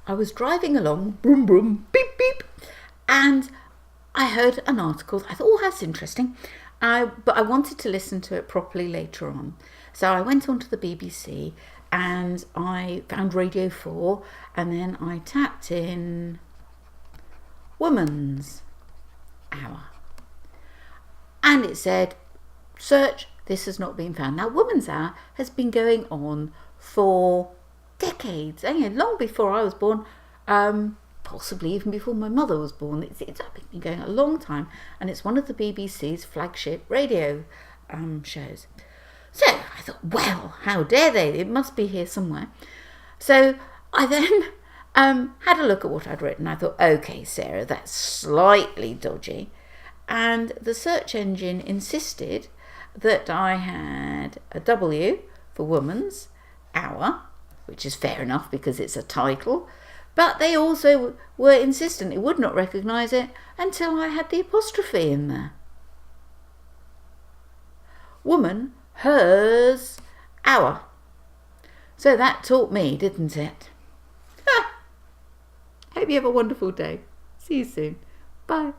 I was driving along, broom, broom, beep, beep, and I heard an article. I thought, oh, that's interesting. But I wanted to listen to it properly later on. So I went onto the BBC and I found Radio 4, and then I tapped in Woman's Hour. And it said, search, this has not been found. Now, Woman's Hour has been going on for decades, long before I was born, possibly even before my mother was born. It's been going a long time, and it's one of the BBC's flagship radio shows. So I thought, well, how dare they? It must be here somewhere. So I then had a look at what I'd written. I thought, okay, Sarah, that's slightly dodgy. And the search engine insisted that I had a W for Woman's Hour, which is fair enough because it's a title. But they also were insistent it would not recognise it until I had the apostrophe in there. Woman, hers, hour. So that taught me, didn't it? Hope you have a wonderful day. See you soon. Bye.